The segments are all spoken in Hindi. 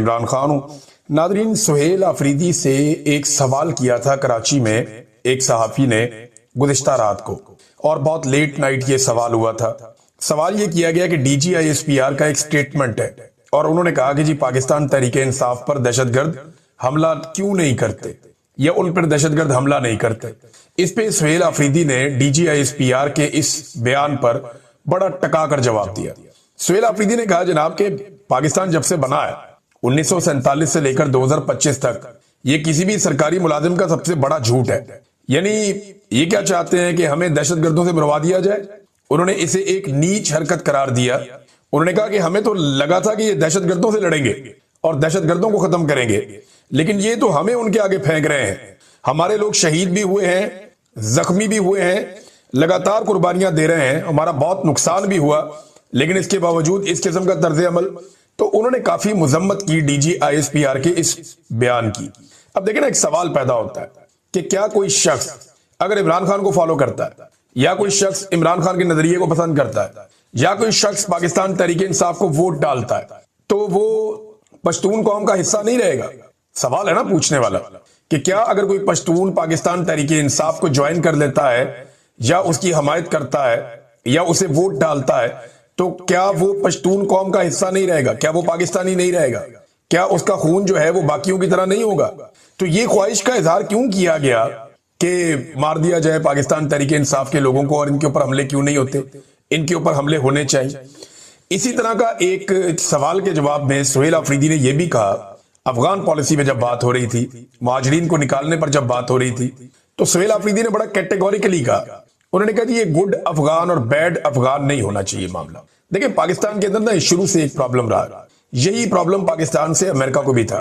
इमरान खान हूं। नादरीन, सुहेल अफरीदी से एक सवाल किया था कराची में एक सहाफी ने गुज़िश्ता रात को, और बहुत लेट नाइट ये सवाल हुआ था। सवाल ये किया गया कि DGISPR का एक स्टेटमेंट है और उन्होंने कहा कि जी पाकिस्तान तहरीके इंसाफ पर दहशतगर्द हमला क्यों नहीं करते या उन पर दहशतगर्द हमला नहीं करते। इस पे सुहेल अफरीदी ने DGISPR के इस बयान पर बड़ा टकाकर जवाब दिया। सुहेल अफरीदी ने कहा, जनाब के पाकिस्तान जब से बना है 1947 से लेकर 2025 तक, ये किसी भी सरकारी मुलाजिम का सबसे बड़ा झूठ है। यानी ये क्या चाहते हैं कि हमें दहशतगर्दों से मरवा दिया जाए। उन्होंने इसे एक नीच हरकत करार दिया। उन्होंने कहा कि हमें तो लगा था कि ये दहशतगर्दों से लड़ेंगे और दहशतगर्दों को खत्म करेंगे, लेकिन ये तो हमें उनके आगे फेंक रहे हैं। हमारे लोग शहीद भी हुए हैं, जख्मी भी हुए हैं, लगातार कुर्बानियां दे रहे हैं, हमारा बहुत नुकसान भी हुआ, लेकिन इसके बावजूद इस किस्म का तर्ज अमल। तो उन्होंने काफी मुजम्मत की DGISPR के इस बयान की। अब देखिए ना, एक सवाल पैदा होता है कि क्या कोई शख्स अगर इमरान खान को फॉलो करता है, या कोई शख्स इमरान खान के नजरिए को पसंद करता है, या कोई शख्स पाकिस्तान तहरीके इंसाफ को वोट डालता है, तो वो पश्तून कौम का हिस्सा नहीं रहेगा। सवाल है ना पूछने वाला कि क्या अगर कोई पश्तून पाकिस्तान तहरीके इंसाफ को ज्वाइन कर लेता है या उसकी हमायत करता है या उसे वोट डालता है, तो क्या वो पश्तून कौम का हिस्सा नहीं रहेगा? क्या वो पाकिस्तानी नहीं रहेगा? क्या उसका खून जो है वो बाकियों की तरह नहीं होगा? तो ये ख्वाहिश का इजहार क्यों किया गया कि मार दिया जाए पाकिस्तान तहरीके इंसाफ के लोगों को, और इनके ऊपर हमले क्यों नहीं होते? इनके ऊपर हमले होने चाहिए। इसी तरह का एक सवाल के जवाब में सुहेल अफरीदी ने यह भी कहा, अफगान पॉलिसी में जब बात हो रही थी, मुहाजिरीन को निकालने पर जब बात हो रही थी, तो सुहेल अफरीदी ने बड़ा कैटेगोरिकली कहा। उन्होंने कहा कि ये गुड अफगान और बैड अफगान नहीं होना चाहिए मामला। देखिए, पाकिस्तान के अंदर ना शुरू से एक प्रॉब्लम रहा, यही प्रॉब्लम पाकिस्तान से अमेरिका को भी था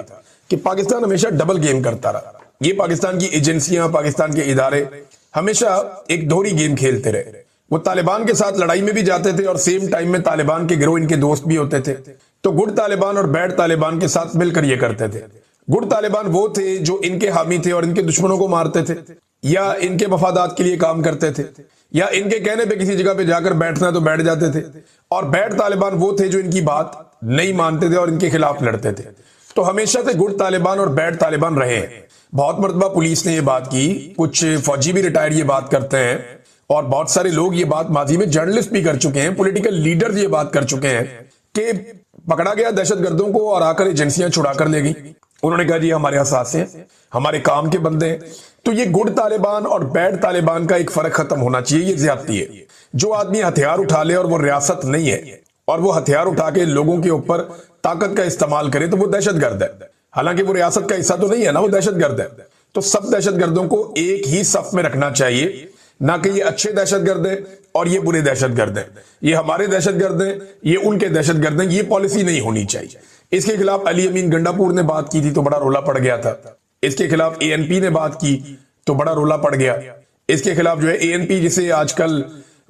कि पाकिस्तान हमेशा डबल गेम करता रहा। ये पाकिस्तान की एजेंसियां, पाकिस्तान के इदारे हमेशा एक दोहरी गेम खेलते रहे। वो तालिबान के साथ लड़ाई में भी जाते थे और सेम टाइम में तालिबान के गिरोह इनके दोस्त भी होते थे। तो गुड तालिबान और बैड तालिबान के साथ मिलकर ये करते थे। गुड तालिबान वो थे जो इनके हामी थे और इनके दुश्मनों को मारते थे, या इनके मफादात के लिए काम करते थे, या इनके कहने पे किसी जगह पे जाकर बैठना है तो बैठ जाते थे। और बैड तालिबान वो थे जो इनकी बात नहीं मानते थे और इनके खिलाफ लड़ते थे। तो हमेशा से गुड तालिबान और बैड तालिबान रहे हैं। बहुत मरतबा पुलिस ने ये बात की, कुछ फौजी भी रिटायर्ड ये बात करते हैं, और बहुत सारे लोग ये बात माजी में जर्नलिस्ट भी कर चुके हैं, पॉलिटिकल लीडर्स ये बात कर चुके हैं कि पकड़ा गया दहशतगर्दों को और आकर एजेंसियां छुड़ा कर ले गई। उन्होंने कहा जी हमारे असासे हैं, हमारे काम के बंदे हैं। तो ये गुड तालिबान और बैड तालिबान का एक फर्क खत्म होना चाहिए। ये ज्यादती है। जो आदमी हथियार उठा ले और वो रियासत नहीं है और वो हथियार उठा के लोगों के ऊपर ताकत का इस्तेमाल करे, तो वो दहशतगर्द है। हालांकि वो रियासत का हिस्सा तो नहीं है ना, वो दहशतगर्द है। तो सब दहशतगर्दों को एक ही सफ में रखना चाहिए, ना कि ये अच्छे दहशतगर्द हैं और ये बुरे दहशतगर्द हैं, ये हमारे दहशतगर्द हैं, ये उनके दहशतगर्द हैं। ये पॉलिसी नहीं होनी चाहिए। इसके खिलाफ अली अमीन गंडापुर ने बात की थी तो बड़ा रोला पड़ गया था। इसके खिलाफ ANP ने बात की तो बड़ा रोला पड़ गया। इसके खिलाफ जो है ANP, जिसे आजकल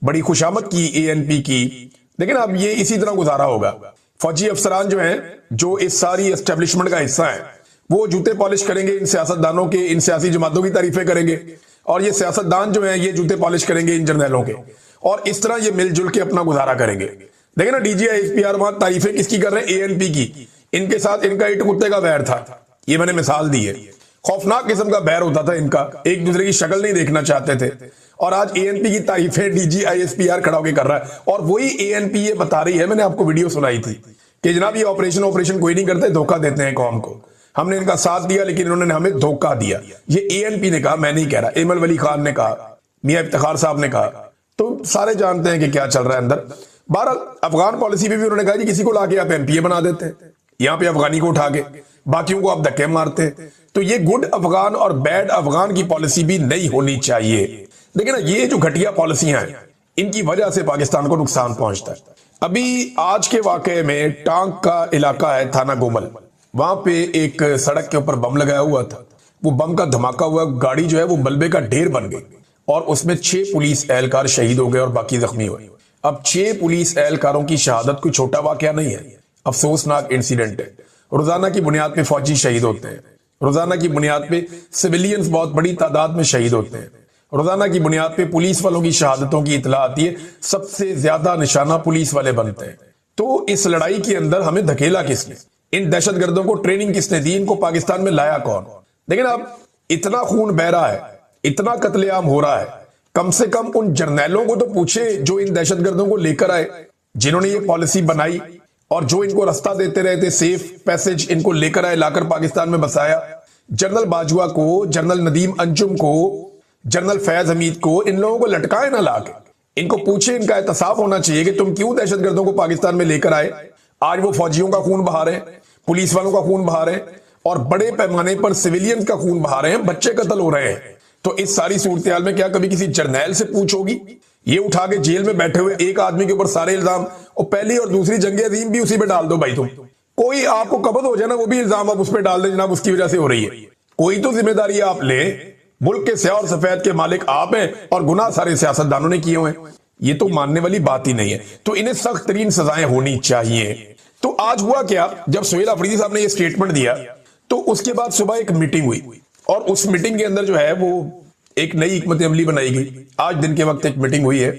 बड़ी खुशामद की ANP की, लेकिन अब ये इसी तरह गुजारा होगा। फौजी अफसरान जो हैं, जो इस सारी एस्टेब्लिशमेंट का हिस्सा है, वो जूते पॉलिश करेंगे इन सियासतदानों के, इन सियासी जमातों की तारीफें करेंगे, और ये सियासतदान जो है ये जूते पॉलिश करेंगे इन जर्नैलों के, और इस तरह ये मिलजुल के अपना गुजारा करेंगे। देखिए ना, DGISPR वहां तारीफें किसकी कर रहे हैं? ANP की। इनके साथ इनका ईंट कुत्ते का बैर था, ये मैंने मिसाल दी है। खौफनाक किस्म का बैर होता था इनका, एक दूसरे की शक्ल नहीं देखना चाहते थे, और आज ANP की तारीफें DGISPR खड़ा होकर कर रहा है। और वही ANP ये बता रही है, मैंने आपको वीडियो सुनाई थी कि जनाब ये ऑपरेशन कोई नहीं करते, धोखा देते हैं कौम को। हमने इनका साथ दिया लेकिन इन्होंने हमें धोखा दिया। ये ANP ने कहा, मैं नहीं कह रहा, एमल वली खान ने कहा, मियां इफ्तिखार साहब ने कहा। तो सारे जानते हैं कि क्या चल रहा है अंदर। बहरहाल अफगान पॉलिसी में भी उन्होंने कहा कि किसी को लाके आप MPA बना देते हैं, यहां पे अफगानी को उठा के बाकियों को आप धक्के मारते हैं। तो ये गुड अफगान और बैड अफगान की पॉलिसी भी नहीं होनी चाहिए। देखिए ना, ये जो घटिया पॉलिसियां हैं, इनकी वजह से पाकिस्तान को नुकसान पहुंचता है। अभी आज के वाकये में टांग का इलाका है, थाना गोमल, वहां पे एक सड़क के ऊपर बम लगाया हुआ था। वो बम का धमाका हुआ, गाड़ी जो है वो मलबे का ढेर बन गई और उसमें 6 पुलिस एहलकार शहीद हो गए और बाकी जख्मी हुए। अब 6 पुलिस एहलकारों की शहादत कोई छोटा वाकया नहीं है, अफसोसनाक इंसिडेंट है। रोजाना की बुनियाद पे फौजी शहीद होते हैं, रोजाना की बुनियाद पे सिविलियंस बहुत बड़ी तादाद में शहीद होते हैं, रोजाना की बुनियाद पे पुलिस वालों की शहादतों की इतला आती है, सबसे ज्यादा निशाना पुलिस वाले बनते हैं। तो इस लड़ाई के अंदर हमें धकेला किसने? इन दहशतगर्दों को ट्रेनिंग किसने दी, इनको पाकिस्तान में लाया कौन? लेकिन अब इतना खून बह रहा है, इतना कत्लेआम हो रहा है, कम से कम उन जर्नैलों को तो पूछे जो इन दहशतगर्दों को लेकर आए, जिन्होंने ये पॉलिसी बनाई और जो इनको रास्ता देते रहे थे, सेफ पैसेज इनको लेकर आए, लाकर पाकिस्तान में बसाया। जनरल बाजवा को, जनरल नदीम अंजुम को, जनरल फैज हमीद को, इन लोगों को लटकाए ना लाके, इनको पूछे, इनका एहतसाब होना चाहिए कि तुम क्यों दहशतगर्दों को पाकिस्तान में लेकर आए। आज वो फौजियों का खून बहा रहे हैं, पुलिस वालों का खून बहा रहे हैं और बड़े पैमाने पर सिविलियंस का खून बहा रहे हैं, बच्चे कत्ल हो रहे हैं। तो इस सारी सूरत में क्या कभी किसी जर्नैल से पूछ होगी? ये उठा के जेल में बैठे हुए एक आदमी के ऊपर सारे इल्जाम, और पहली और दूसरी जंग अजीम भी उसी पे डाल दो भाई। तुम कोई आपको कब्ज हो जाए ना, वो भी इल्जाम आप उस पर डाल दे, जनाब उसकी वजह से हो रही है। कोई तो जिम्मेदारी आप ले, मुल्क के स्याह और सफेद के मालिक आप हैं और गुनाह सारे सियासतदानों ने किए हुए हैं। ये तो मानने वाली बात ही नहीं है। तो इन्हें सख्त तरीन सजाएं होनी चाहिए। तो आज हुआ क्या, जब सुहेल अफरीदी साहब ने ये स्टेटमेंट दिया तो उसके बाद सुबह एक मीटिंग हुई और उस मीटिंग के अंदर जो है वो एक नई हिकमत अमली बनाई गई। आज दिन के वक्त एक मीटिंग हुई है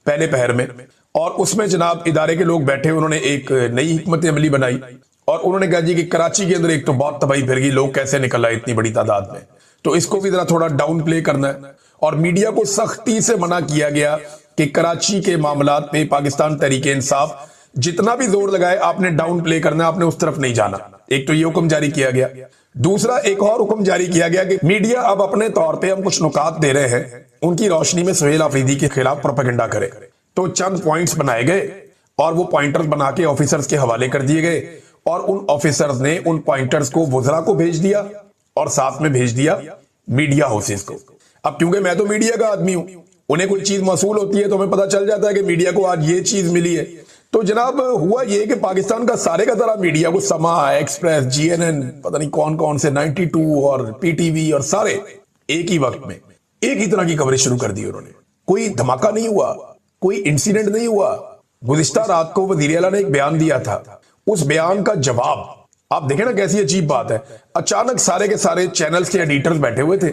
पहले पहर में, और उसमें जनाब इदारे के लोग बैठे, उन्होंने एक नई हिकमत अमली बनाई और उन्होंने कहा जी कि कराची के अंदर एक तो बहुत तबाही फिर गई, लोग कैसे निकल आए इतनी बड़ी तादाद में, तो इसको भी जरा थोड़ा डाउन प्ले करना है। और मीडिया को सख्ती से मना किया गया कि कराची के मामलात पे पाकिस्तान तहरीक इंसाफ जितना भी जोर लगाए आपने डाउन प्ले करना, आपने उस तरफ नहीं जाना। एक तो ये हुक्म जारी किया गया। दूसरा एक और हुक्म जारी किया गया कि मीडिया अब अपने तौर पे हम कुछ नुकात दे रहे हैं, उनकी रोशनी में सुहेल अफरीदी के खिलाफ प्रोपेगेंडा करे। तो चंद पॉइंट्स बनाए गए और वो पॉइंटर्स बना के ऑफिसर्स के हवाले कर दिए गए और उन ऑफिसर्स ने उन पॉइंटर्स को वुज़रा को भेज दिया और साथ में भेज दिया मीडिया हाउसेस को। अब क्योंकि मैं तो मीडिया का आदमी हूं, उन्हें कोई चीज मौसूल होती है तो हमें पता चल जाता है कि मीडिया को आज ये चीज मिली है। तो जनाब हुआ ये कि पाकिस्तान का सारे का सारा मीडिया को, समा, एक्सप्रेस, जीएनएन, पता नहीं कौन कौन से 92 और पीटीवी और सारे एक ही वक्त में एक ही तरह की कवरेज शुरू कर दी उन्होंने। कोई धमाका नहीं हुआ, कोई इंसिडेंट नहीं हुआ। गुज़िश्ता रात को वज़ीर आला ने एक बयान दिया था, उस बयान का जवाब आप देखें ना, कैसी अजीब बात है। अचानक सारे के सारे चैनल्स के एडिटर्स बैठे हुए थे,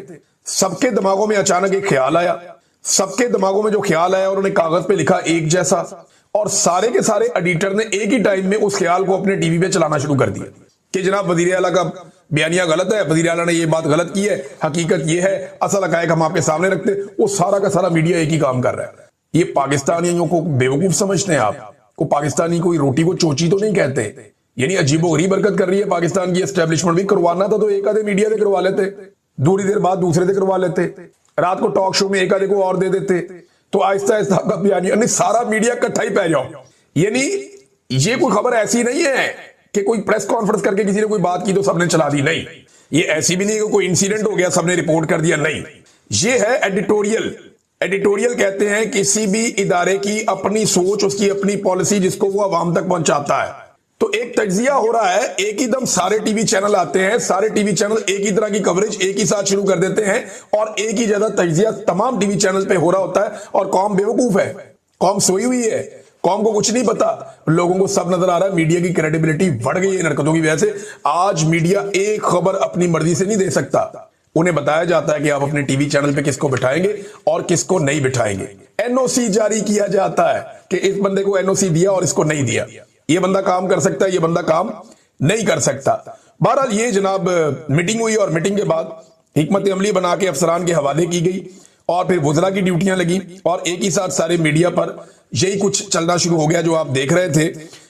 सबके दिमागों में अचानक एक ख्याल आया, सबके दिमागों में जो ख्याल आया उन्होंने कागज पे लिखा एक जैसा, और सारे के सारे एडिटर ने एक ही टाइम में उस ख्याल को अपने टीवी पे चलाना शुरू कर दिया कि जनाब वज़ीर आला का बयानिया गलत है, वज़ीर आला ने ये बात गलत की है, हकीकत ये है, असल हकायक हम आपके सामने रखते। वो सारा का सारा मीडिया एक ही काम कर रहा है। ये पाकिस्तानियों को बेवकूफ समझते हैं आप? को पाकिस्तानी कोई रोटी को चोची तो नहीं कहते, यानी अजीबोगरीब हरकत कर रही है पाकिस्तान की एस्टेब्लिशमेंट भी। करवाना था तो एक आधे मीडिया से करवा लेते, दूरी देर बाद दूसरे से करवा लेते, रात को टॉक शो में एक आधे को और दे देते, तो आहिस्ता आहिस्ता आपका बयानिया, सारा मीडिया इकट्ठा ही पै जाओ। यानी ये कोई खबर ऐसी नहीं है कि कोई प्रेस कॉन्फ्रेंस करके किसी ने कोई बात की तो सबने चला दी, नहीं। ये ऐसी भी नहीं कि कोई इंसिडेंट हो गया सबने रिपोर्ट कर दिया, नहीं। ये है एडिटोरियल। एडिटोरियल कहते हैं किसी भी इदारे की अपनी सोच, उसकी अपनी पॉलिसी जिसको वो अवाम तक पहुंचाता है। तो एक तज्जिया हो रहा है, एक ही दम सारे टीवी चैनल आते हैं, सारे टीवी चैनल एक ही तरह की कवरेज एक ही साथ शुरू कर देते हैं और एक ही ज्यादा तज्जिया तमाम टीवी चैनल पे हो रहा होता है। और कौम बेवकूफ है, कौम सोई हुई है, कौम को कुछ नहीं पता, लोगों को सब नजर आ रहा है। मीडिया की क्रेडिबिलिटी बढ़ गई है इन हरकतों की वजह से। आज मीडिया एक खबर अपनी मर्जी से नहीं दे सकता, उन्हें बताया जाता है कि आप अपने टीवी चैनल पे किसको बिठाएंगे और किसको नहीं बिठाएंगे। एनओसी जारी किया जाता है कि इस बंदे को एनओसी दिया और इसको नहीं दिया, ये बंदा काम कर सकता है, ये बंदा काम नहीं कर सकता। बहरहाल ये जनाब मीटिंग हुई और मीटिंग के बाद हिकमत अमली बना के अफसरान के हवाले की गई और फिर वुज़रा की ड्यूटियां लगी और एक ही साथ सारे मीडिया पर यही कुछ चलना शुरू हो गया जो आप देख रहे थे।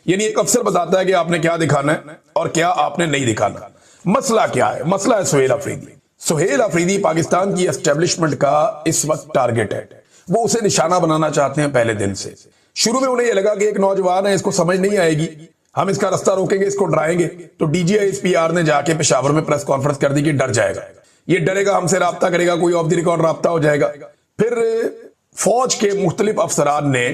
यानी एक अफसर बताता है कि आपने क्या दिखाना है और क्या आपने नहीं दिखाना। मसला क्या है? मसला है सुहेल अफरीदी। सुहेल अफरीदी पाकिस्तान की एस्टेब्लिशमेंट का इस वक्त टारगेट है, वो उसे निशाना बनाना चाहते हैं पहले दिन से। शुरू में उन्हें यह लगा कि एक नौजवान है, इसको समझ नहीं आएगी, हम इसका रास्ता रोकेंगे, इसको डराएंगे। तो डीजीआईएसपीआर ने जाके पेशावर में प्रेस कॉन्फ्रेंस कर दी कि डर जाएगा, ये डरेगा, हमसे राब्ता करेगा, कोई ऑफ द रिकॉर्ड राब्ता हो जाएगा। फिर फौज के मुख्तलिफ अफसरान ने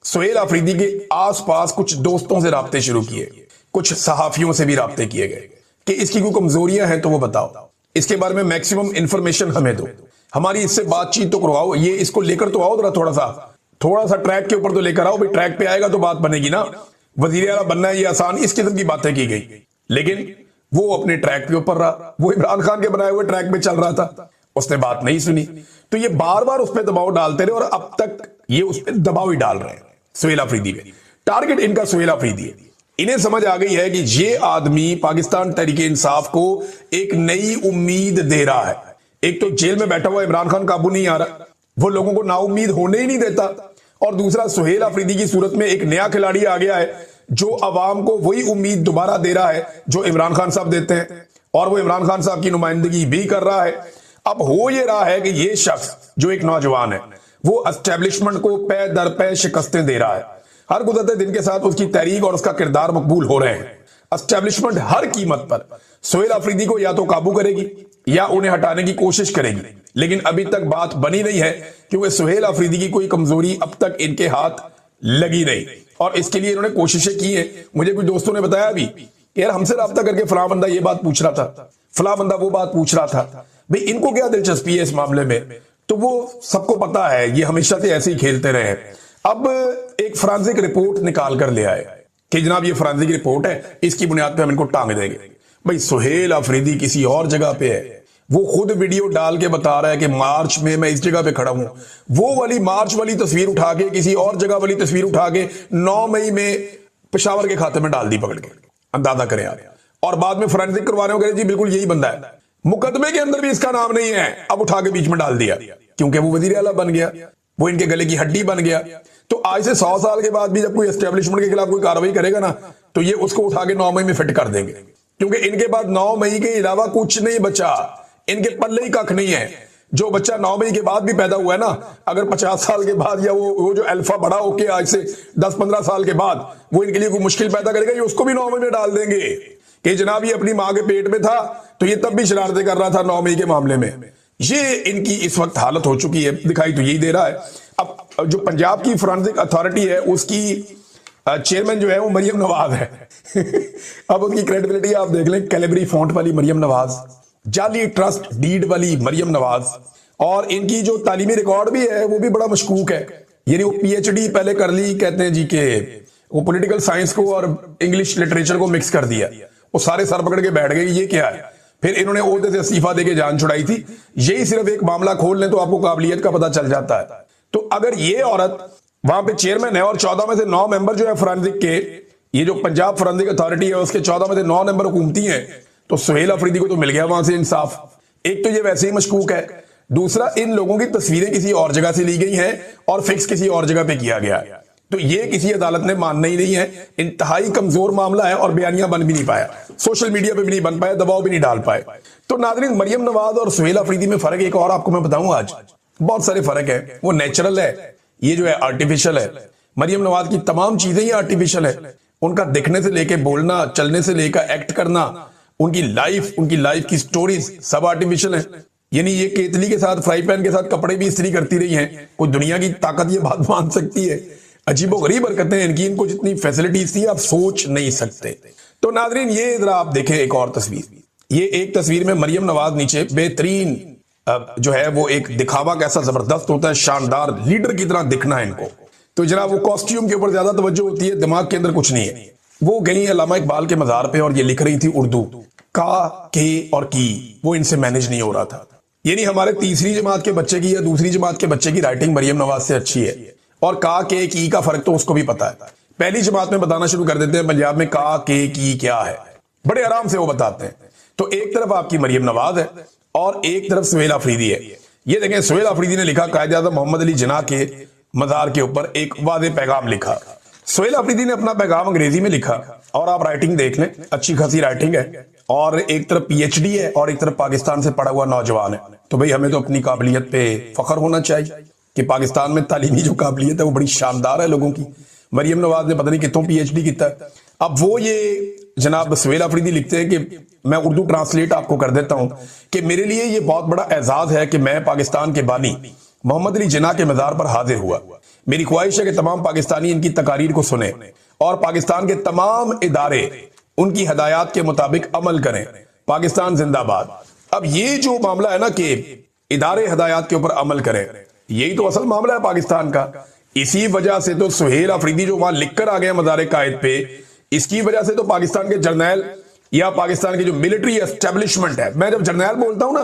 सुहेल अफरीदी के आसपास कुछ दोस्तों से राब्ते शुरू किए, कुछ सहाफियों से भी राब्ते किए गए कि इसकी कोई कमजोरियां हैं तो वो बताओ, इसके बारे में मैक्सिमम इंफॉर्मेशन हमें दो, हमारी इससे बातचीत तो करवाओ, ये इसको लेकर तो आओ, थोड़ा सा ट्रैक के ऊपर तो लेकर आओ भाई, ट्रैक पे आएगा तो बात बनेगी ना। वजीर आला बनना है ये आसान, इस किस्म की बातें की गई, लेकिन वो अपने ट्रैक के ऊपर रहा, वो इमरान खान के बनाए हुए ट्रैक पे चल रहा था, उसने बात नहीं सुनी। तो ये बार बार उस पर दबाव डालते रहे और अब तक ये उस पर दबाव ही डाल रहे हैं सुहेल अफरीदी पे। टारगेट इनका सुहेल अफरीदी है। इन्हें समझ आ गई है कि ये आदमी पाकिस्तान तहरीक इंसाफ को एक नई उम्मीद दे रहा है। एक तो जेल में बैठा हुआ इमरान खान काबू नहीं आ रहा, वो लोगों को नाउम्मीद होने ही नहीं देता, और दूसरा सुहेल अफरीदी की सूरत में एक नया खिलाड़ी आ गया है जो अवाम को वही उम्मीद दोबारा दे रहा है जो इमरान खान साहब देते हैं, और वो इमरान खान साहब की नुमाइंदगी भी कर रहा है। अब हो ये रहा है कि ये शख्स जो एक नौजवान है वो एस्टेब्लिशमेंट को पै दर पै शिकस्तें दे रहा है। हर गुजरते दिन के साथ उसकी तहरीक और उसका किरदार मकबूल हो रहे हैं। एस्टेब्लिशमेंट हर कीमत पर सुहेल अफरीदी को या तो काबू करेगी या उन्हें हटाने की कोशिश करेगी, लेकिन अभी तक बात बनी नहीं है क्योंकि सुहेल अफरीदी की कोई कमजोरी अब तक इनके हाथ लगी नहीं, और इसके लिए इन्होंने कोशिशें की हैं। मुझे कुछ दोस्तों ने बताया भी कि यार हमसे राब्ता करके फलां बंदा ये बात पूछ रहा था, फलां बंदा वो बात पूछ रहा था, भाई इनको क्या दिलचस्पी है इस मामले में। तो वो सबको पता है, ये हमेशा से ऐसे ही खेलते रहे। अब एक फॉरेंसिक रिपोर्ट निकाल कर ले आए कि जनाब ये फॉरेंसिक रिपोर्ट है, इसकी बुनियाद पे हम इनको टांग देंगे। भाई सुहेल अफरीदी किसी और जगह पे है, वो खुद वीडियो डाल के बता रहा है कि मार्च में मैं इस जगह पे खड़ा हूं। वो वाली मार्च वाली तस्वीर उठा के किसी और जगह वाली तस्वीर उठा के 9 मई में पेशावर के खाते में डाल दी पकड़ के, अंदाजा करें यार। और बाद में फॉरेंसिक करवाने को कह जी बिल्कुल यही बंदा है, मुकदमे के अंदर भी इसका नाम नहीं है, अब उठा के बीच में डाल दिया क्योंकि वो वजीर आला बन गया, वो इनके गले की हड्डी बन गया। तो आज से 100 साल के बाद भी जब कोई एस्टेब्लिशमेंट के खिलाफ कोई कार्रवाई करेगा ना, तो ये उसको उठा के 9 मई में फिट कर देंगे, क्योंकि इनके पास 9 मई के अलावा कुछ नहीं बचा, इनके पल्ले ही कख नहीं है। जो बच्चा 9 मई के बाद भी पैदा हुआ है ना, अगर 50 साल के बाद या वो जो अल्फा बड़ा होके आज से 10-15 साल के बाद वो इनके लिए कोई मुश्किल पैदा करेगा, ये उसको भी 9 मई में डाल देंगे कि जनाब ये अपनी मां के पेट में था तो ये तब भी शरारतें कर रहा था 9 मई के मामले में। ये इनकी इस वक्त हालत हो चुकी है, दिखाई तो यही दे रहा है। अब जो पंजाब की फॉरेंसिक अथॉरिटी है उसकी चेयरमैन जो है वो मरियम नवाज है। अब उनकी क्रेडिबिलिटी आप देख लें, कैलिबरी फॉन्ट वाली मरियम नवाज, जाली ट्रस्ट डीड वाली मरियम नवाज, और इनकी जो तालीमी रिकॉर्ड भी है वो भी बड़ा मशकूक है। यानी वो पीएचडी पहले कर ली, कहते हैं जी के वो पॉलिटिकल साइंस को और इंग्लिश लिटरेचर को मिक्स कर दिया, वो सारे सर पकड़ के बैठ गए ये क्या है। फिर इन्होंने ओहदे से इस्तीफा देके जान छुड़ाई थी। यही सिर्फ एक मामला खोल लें तो आपको काबिलियत का पता चल जाता है। तो अगर ये औरत वहां पे चेयरमैन है और 14 में से 9 मेंबर जो है फॉरेंसिक के, ये जो पंजाब फॉरेंसिक अथॉरिटी है उसके 14 में से 9 मेंबर हुकूमती हैं, तो सुहेल अफरीदी को तो मिल गया वहां से इंसाफ। एक तो ये वैसे ही मशकूक है, दूसरा इन लोगों की तस्वीरें किसी और जगह से ली गई हैं और फिक्स किसी और जगह पे किया गया है। तो ये किसी अदालत ने मानना ही नहीं है। इंतहाई कमजोर मामला है और बयानियां बन भी नहीं पाया, सोशल मीडिया पे भी नहीं बन पाया, दबाव भी नहीं डाल पाए। तो नाज़रीन, मरियम नवाज और सुहेल अफरीदी में फर्क एक और आपको मैं बताऊं, आज बहुत सारे फर्क है। वो नेचुरल है, ये जो है आर्टिफिशियल है। मरियम नवाज की तमाम चीजें ही आर्टिफिशियल है, उनका दिखने से लेके बोलना, चलने से लेकर एक्ट करना, उनकी लाइफ की स्टोरीज सब आर्टिफिशियल है। यानी ये केतली के साथ, फ्राई पैन के साथ कपड़े भी इस्त्री करती रही हैं। कोई दुनिया की ताकत ये बात मान सकती है? अजीबोगरीब हरकतें इनकी, इनको जितनी फैसिलिटीज थी आप सोच नहीं सकते। तो नाजरीन, ये जरा आप देखें एक और तस्वीर। ये एक तस्वीर में मरियम नवाज नीचे बेहतरीन जो है वो एक दिखावा कैसा जबरदस्त होता है, शानदार लीडर की तरह दिखना है इनको। तो जनाब वो कॉस्ट्यूम के ऊपर ज्यादा तवज्जो होती है, दिमाग के अंदर कुछ नहीं है। वो गई अल्लामा इकबाल के मजार पे और ये लिख रही थी उर्दू, का, के और की, वो इनसे मैनेज नहीं हो रहा था। यानी हमारे तीसरी जमात के बच्चे की या दूसरी जमात के बच्चे की राइटिंग मरियम नवाज से अच्छी है, और का, के, की का फर्क तो उसको भी पता है। पहली जमात में बताना शुरू कर देते हैं पंजाब में का, के, की क्या है, बड़े आराम से वो बताते हैं। तो एक तरफ आपकी मरियम नवाज है और एक तरफ सुहेल अफरीदी है। ये देखें, सुहेल अफरीदी ने लिखा कायद-ए-आज़म मोहम्मद अली जिन्ना के मजार के ऊपर एक वादे पैगाम लिखा। सुहेल अफरीदी ने अपना पैगाम अंग्रेजी में लिखा, और आप राइटिंग देख लें, अच्छी खासी राइटिंग है, और एक तरफ पीएचडी है और एक तरफ पाकिस्तान से पढ़ा हुआ नौजवान है। तो भाई हमें तो अपनी काबिलियत पे फख्र होना चाहिए कि पाकिस्तान में तालीमी जो काबिलियत है वो बड़ी शानदार है लोगों की। मरियम नवाज ने पता नहीं कितों पीएचडी किया। अब वो ये जनाब सुहेल अफरीदी लिखते हैं कि मैं उर्दू ट्रांसलेट आपको कर देता हूं कि मेरे लिए ये बहुत बड़ा एजाज है कि मैं पाकिस्तान के बानी मोहम्मद अली जिन्ना के मजार पर हाजिर हुआ। मेरी ख्वाहिश है कि तमाम पाकिस्तानी इनकी तकारीर को सुने और पाकिस्तान के तमाम इदारे उनकी हदायत के मुताबिक अमल करें। पाकिस्तान जिंदाबाद। अब ये जो मामला है ना कि इदारे हदायत के ऊपर अमल करें, यही तो असल मामला है पाकिस्तान का। इसी वजह से तो सुहेल अफरीदी जो वहां लिखकर आ गए मजार कायद पे, इसकी वजह से तो पाकिस्तान के जर्नैल या पाकिस्तान की जो मिलिट्री एस्टेब्लिशमेंट है, मैं जब जर्नैल बोलता हूं ना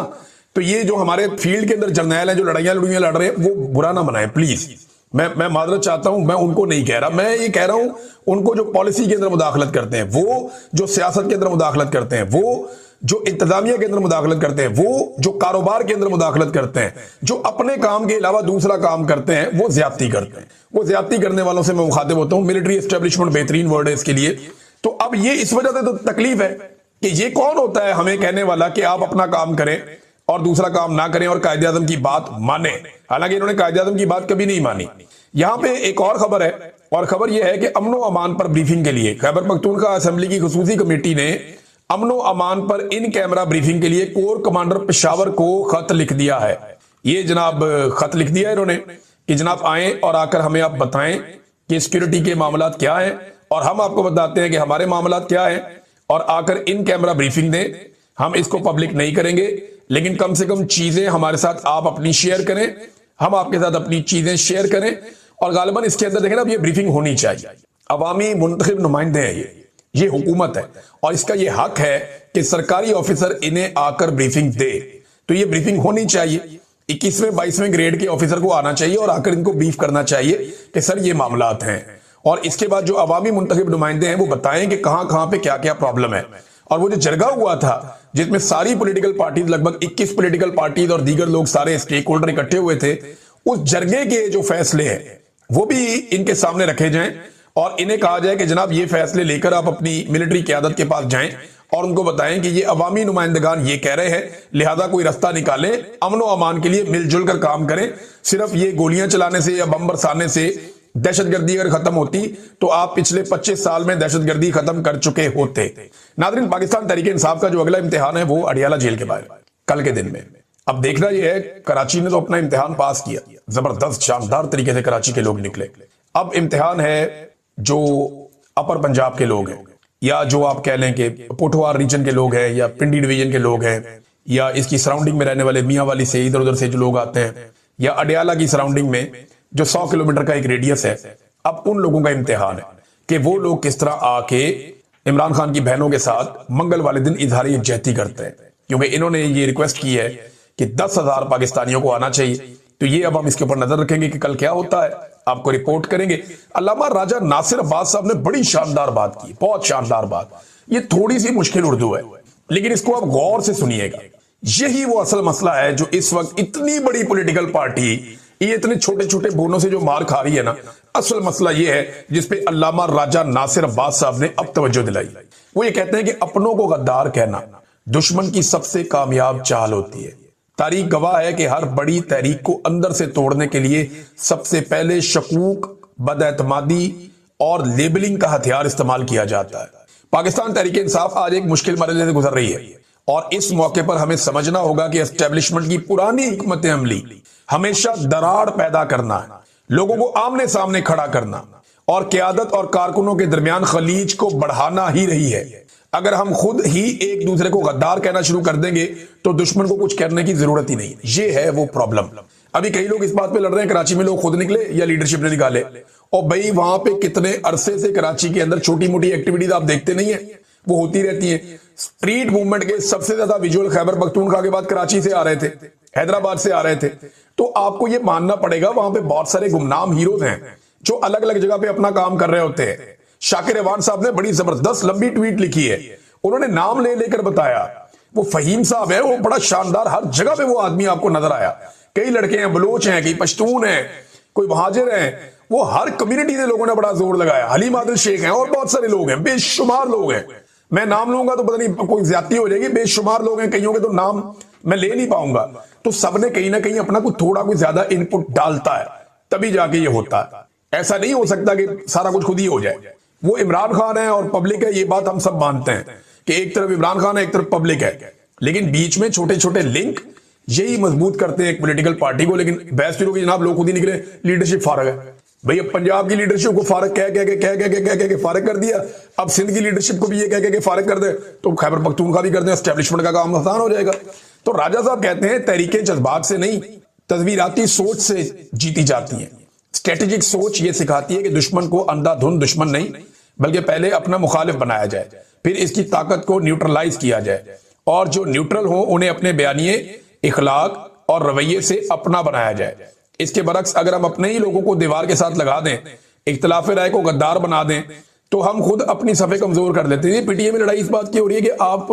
तो ये जो हमारे फील्ड के अंदर जर्नैल है जो लड़ाइयां लड़ रहे हैं, वो बुरा ना मनाएं प्लीज। मैं माजरत चाहता हूं, मैं उनको नहीं कह रहा, मैं ये कह रहा हूं उनको जो पॉलिसी के अंदर मुदाखलत करते हैं, वो जो सियासत के अंदर मुदाखलत करते हैं, वो जो इंतजामिया के अंदर मुदाखलत करते हैं, वो जो कारोबार के अंदर मुदाखलत करते हैं, जो अपने काम के अलावा दूसरा काम करते हैं, वो ज्यादती करते हैं। वो ज्यादती करने वालों से मैं मुखातिब होता हूं। मिलिट्री एस्टेब्लिशमेंट बेहतरीन वर्ड है इसके लिए। तो अब ये इस वजह से तो तकलीफ है कि ये कौन होता है हमें कहने वाला कि आप अपना काम करें और दूसरा काम ना करें और कायदे आजम की बात माने। हालांकि इन्होंने कायदे आजम की बात कभी नहीं मानी। यहां पे एक और खबर है, और खबर यह है कि अमनो अमान पर ब्रीफिंग के लिए खैबर पख्तूनख्वा असेंबली की खुसूसी कमेटी ने अमनो अमान पर इन कैमरा ब्रीफिंग के लिए कोर कमांडर पेशावर को खत लिख दिया है। ये जनाब खत लिख दिया है इन्होंने कि जनाब आए और आकर हमें आप बताएं कि सिक्योरिटी के मामला क्या है, और हम आपको बताते हैं कि हमारे मामला क्या है, और आकर इन कैमरा ब्रीफिंग दें। हम इसको पब्लिक नहीं करेंगे, लेकिन कम से कम चीजें हमारे साथ आप अपनी शेयर करें, हम आपके साथ अपनी चीजें शेयर करें। और गालिबन इसके अंदर देखें ना, अब ये ब्रीफिंग होनी चाहिए। अवामी मुंतखब नुमाइंदे हैं ये हुकूमत है, और इसका ये हक है कि सरकारी ऑफिसर इन्हें आकर ब्रीफिंग दे। तो ये ब्रीफिंग होनी चाहिए। 21वें 22वें ग्रेड के ऑफिसर को आना चाहिए और आकर इनको ब्रीफ करना चाहिए कि सर ये मामलात हैं, और इसके बाद जो अवामी मुंतखब नुमाइंदे हैं वो बताएं कि कहां कहां पे क्या क्या प्रॉब्लम है। और वो जो जरगा हुआ था जिसमें सारी पॉलिटिकल पार्टीज, लगभग 21 पॉलिटिकल पार्टीज और दीगर लोग, सारे स्टेक होल्डर इकट्ठे हुए थे, उस जरगे के जो फैसले हैं वो भी इनके सामने रखे जाएं, और इन्हें कहा जाए कि जनाब ये फैसले लेकर आप अपनी मिलिट्री क़यादत के पास जाएं और उनको बताएं कि ये अवामी नुमाइंदगान ये कह रहे हैं, लिहाजा कोई रास्ता निकालें, अमनो अमान के लिए मिलजुल कर काम करें। सिर्फ ये गोलियां चलाने से या बम बरसाने से दहशतगर्दी अगर खत्म होती तो आप पिछले 25 साल में दहशतगर्दी खत्म कर चुके होते। नाज़रीन, पाकिस्तान तहरीक इंसाफ का जो अगला इम्तिहान है वो अडियाला जेल के बाहर कल के दिन में। अब देखना यह है, कराची ने तो अपना इम्तिहान पास किया, जबरदस्त शानदार तरीके से कराची के लोग निकले। अब इम्तिहान है जो अपर पंजाब के लोग हैं, या जो आप कह लें कि पोठवार रीजन के लोग हैं, या पिंडी डिवीजन के लोग हैं, या इसकी सराउंडिंग में रहने वाले मियाँ वाली से इधर उधर से जो लोग आते हैं, या अडियाला की सराउंडिंग में जो 100 किलोमीटर का एक रेडियस है। अब उन लोगों का इम्तिहान है कि वो लोग किस तरह आके इमरान खान की बहनों के साथ मंगल वाले दिन इजहार यकजहती करते हैं, क्योंकि इन्होंने ये रिक्वेस्ट की है कि 10,000 पाकिस्तानियों को आना चाहिए। तो ये अब हम इसके ऊपर नजर रखेंगे कि कल क्या होता है, आपको रिपोर्ट करेंगे। अल्लामा राजा नासिर अब्बास साहब ने बड़ी शानदार बात की, बहुत शानदार बात। ये थोड़ी सी मुश्किल उर्दू है, लेकिन इसको आप गौर से सुनिएगा। यही वो असल मसला है जो इस वक्त इतनी बड़ी पॉलिटिकल पार्टी ये इतने छोटे छोटे बोनों से जो मार खा रही है ना, असल मसला ये है जिसपे अल्लामा राजा नासिर अब्बास साहब ने अब तवज्जो दिलाई। वो ये कहते हैं कि अपनों को गद्दार कहना दुश्मन की सबसे कामयाब चाल होती है। तारीख गवाह है कि हर बड़ी तहरीक को अंदर से तोड़ने के लिए सबसे पहले शकूक, बदएतमादी और लेबलिंग का हथियार इस्तेमाल किया जाता है। पाकिस्तान तहरीक इंसाफ आज एक मुश्किल मरहले से गुजर रही है, और इस मौके पर हमें समझना होगा कि एस्टेब्लिशमेंट की पुरानी हिकमत अमली हमेशा दरार पैदा करना है, लोगों को आमने सामने खड़ा करना, और क़यादत और कारकुनों के दरमियान खलीज को बढ़ाना ही रही है। अगर हम खुद ही एक दूसरे को गद्दार कहना शुरू कर देंगे तो दुश्मन को कुछ करने की जरूरत ही नहीं। ये है वो प्रॉब्लम। अभी कई लोग इस बात पे लड़ रहे हैं कराची में लोग खुद निकले या लीडरशिप ने निकाले, और भाई वहां पे कितने अरसे से कराची के अंदर छोटी मोटी एक्टिविटीज आप देखते नहीं है, वो होती रहती है। स्ट्रीट मूवमेंट के सबसे ज्यादा विजुअल खैबर पख्तूनख्वा के बाद कराची से आ रहे थे, हैदराबाद से आ रहे थे। तो आपको ये मानना पड़ेगा वहां पे बहुत सारे गुमनाम हीरोज हैं जो अलग अलग जगह पे अपना काम कर रहे होते हैं। शाकिर रेवान साहब ने बड़ी जबरदस्त लंबी ट्वीट लिखी है, उन्होंने नाम ले लेकर बताया। वो फहीम साहब है, वो बड़ा शानदार, हर जगह पे वो आदमी आपको नजर आया। कई लड़के हैं, बलोच हैं, कई पश्तून हैं, कोई महाजिर हैं, वो हर कम्युनिटी के लोगों ने बड़ा जोर लगाया। हलीम आदिल शेख हैं और बहुत सारे लोग हैं, बेशुमार लोग हैं। मैं नाम लूंगा तो पता नहीं कोई ज्यादती हो जाएगी। बेशुमार लोग हैं, कईयों के तो नाम मैं ले नहीं पाऊंगा। तो सबने कहीं ना कहीं अपना कुछ थोड़ा कुछ ज्यादा इनपुट डालता है, तभी जाके ये होता है। ऐसा नहीं हो सकता कि सारा कुछ खुद ही हो जाए। वो इमरान खान है और पब्लिक है, ये बात हम सब मानते हैं कि एक तरफ इमरान खान है, एक तरफ पब्लिक है, लेकिन बीच में छोटे छोटे लिंक यही मजबूत करते हैं एक पॉलिटिकल पार्टी को। लेकिन बहस शुरू की जनाब, लोग खुद ही निकले लीडरशिप फारग है। भैया पंजाब की लीडरशिप को फारग कह के फारग कर दिया, अब सिंध की लीडरशिप को भी ये कह के फारग कर दे तो खैबर पख्तूनख्वा भी कर दे, एस्टेब्लिशमेंट का काम आसान हो जाएगा। तो राजा साहब कहते हैं तहरीकें जज्बात से नहीं, तस्वीराती सोच से जीती जाती हैं। स्ट्रेटेजिक सोच ये सिखाती है कि दुश्मन को अंधाधुंध दुश्मन नहीं, बल्कि पहले अपना मुखालिफ बनाया जाए, फिर इसकी ताकत को न्यूट्रलाइज किया जाए, और जो न्यूट्रल हो उन्हें अपने बयानिए, इखलाक और रवैये से अपना बनाया जाए। इसके बरक्स अगर हम अपने ही लोगों को दीवार के साथ लगा दें, इख्तिलाफ राय को गद्दार बना दें, तो हम खुद अपनी सफ़े कमजोर कर लेते हैं। पीटीए में लड़ाई इस बात की हो रही है कि आप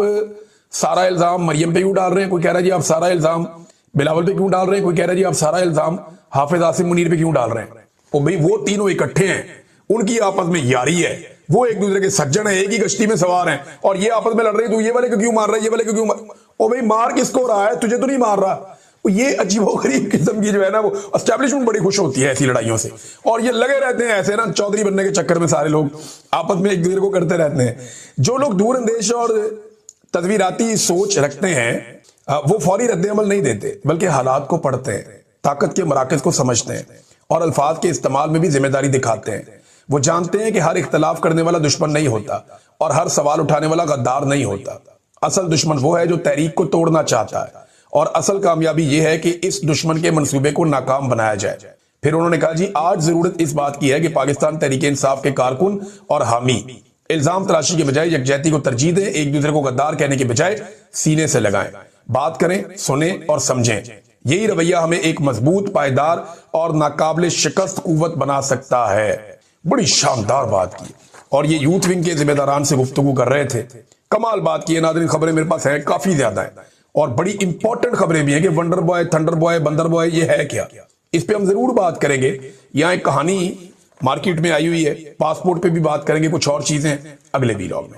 सारा इल्जाम मरियम पे क्यों डाल रहे हैं, कोई कह रहा है जी आप सारा इल्जाम बिलावल पे क्यों डाल रहे हैं, कोई कह रहा है जी आप सारा इल्जाम हाफिज आसिम मुनीर पे क्यों डाल रहे हैं। तो भाई वो तीनों इकट्ठे हैं, उनकी आपस में यारी है, वो एक दूसरे के सज्जन है, एक ही कश्ती में सवार हैं, और ये आपस में लड़ रहे हैं, तू ये वाले को क्यों मार रहा है, ये वाले को क्यों मार। ओ भाई मार किसको रहा है, तुझे तो नहीं मार रहा। ये अजीबोगरीब किस्म की जो है ना, वो एस्टैब्लिशमेंट बड़ी खुश होती है ऐसी लड़ाइयों से, और ये लगे रहते हैं ऐसे ना चौधरी बनने के चक्कर में, सारे लोग आपस में एक दूसरे को करते रहते हैं। जो लोग दूर अंदेश और तदवीराती सोच रखते हैं वो फौरी रद्द-ए-अमल नहीं देते, बल्कि हालात को पढ़ते हैं, ताकत के मराकज को समझते हैं और अल्फाज के इस्तेमाल में भी जिम्मेदारी दिखाते हैं। वो जानते हैं कि हर इख्तलाफ करने वाला दुश्मन नहीं होता और हर सवाल उठाने वाला गद्दार नहीं होता। असल दुश्मन वो है जो तहरीक को तोड़ना चाहता है, और असल कामयाबी यह है कि इस दुश्मन के मंसूबे को नाकाम बनाया जाए। फिर उन्होंने कहा जी आज जरूरत इस बात की है कि पाकिस्तान तहरीक इंसाफ के कारकुन और हामी इल्जाम तलाशी के बजाय यकजहती को तरजीह दें, एक दूसरे को गद्दार कहने के बजाय सीने से लगाएं, बात करें, सुने और समझें। यही रवैया हमें एक मजबूत, पायदार और नाकाबिल शिकस्त कुव्वत बना सकता है। बड़ी शानदार बात की, और ये यूथ विंग के जिम्मेदारान से गुफ्तगू कर रहे थे। कमाल बात की है नाज़रीन, खबरें मेरे पास है काफी ज्यादा है, और बड़ी इंपॉर्टेंट खबरें भी हैं कि वंडर बॉय, थंडर बॉय, बंदर बॉय ये है क्या, इस पे हम जरूर बात करेंगे। यहाँ एक कहानी मार्केट में आई हुई है, पासपोर्ट पे भी बात करेंगे, कुछ और चीजें अगले वीडियो में।